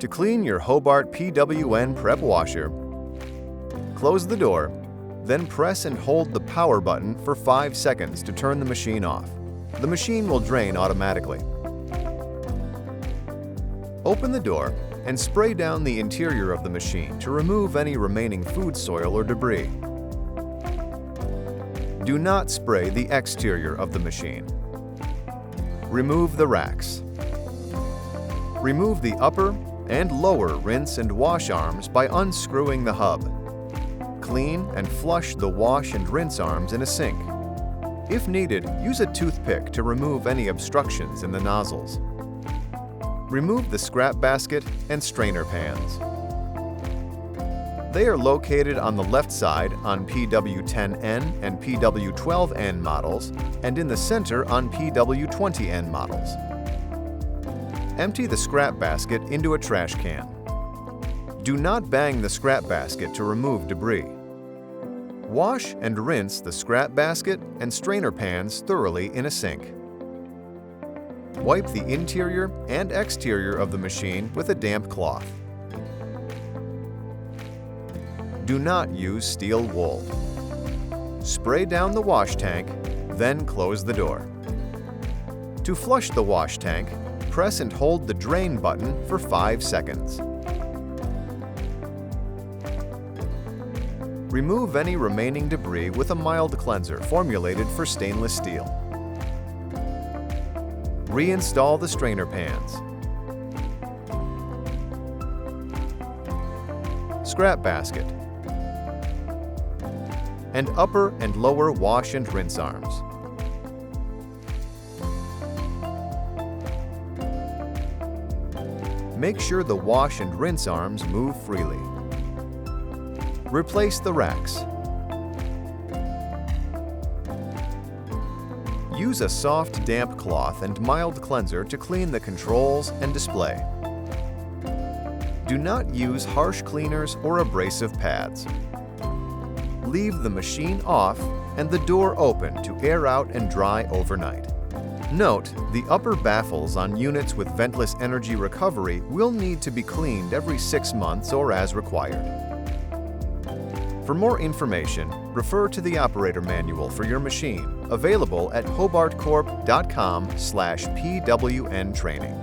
To clean your Hobart PWN prep washer, close the door, then press and hold the power button for 5 seconds to turn the machine off. The machine will drain automatically. Open the door and spray down the interior of the machine to remove any remaining food soil or debris. Do not spray the exterior of the machine. Remove the racks. Remove the upper and lower rinse and wash arms by unscrewing the hub. Clean and flush the wash and rinse arms in a sink. If needed, use a toothpick to remove any obstructions in the nozzles. Remove the scrap basket and strainer pans. They are located on the left side on PW10N and PW12N models and in the center on PW20N models. Empty the scrap basket into a trash can. Do not bang the scrap basket to remove debris. Wash and rinse the scrap basket and strainer pans thoroughly in a sink. Wipe the interior and exterior of the machine with a damp cloth. Do not use steel wool. Spray down the wash tank, then close the door. To flush the wash tank, press and hold the drain button for 5 seconds. Remove any remaining debris with a mild cleanser formulated for stainless steel. Reinstall the strainer pans. Scrap basket. And upper and lower wash and rinse arms. Make sure the wash and rinse arms move freely. Replace the racks. Use a soft, damp cloth and mild cleanser to clean the controls and display. Do not use harsh cleaners or abrasive pads. Leave the machine off and the door open to air out and dry overnight. Note, the upper baffles on units with ventless energy recovery will need to be cleaned every 6 months or as required. For more information, refer to the operator manual for your machine, available at hobartcorp.com/PWN training.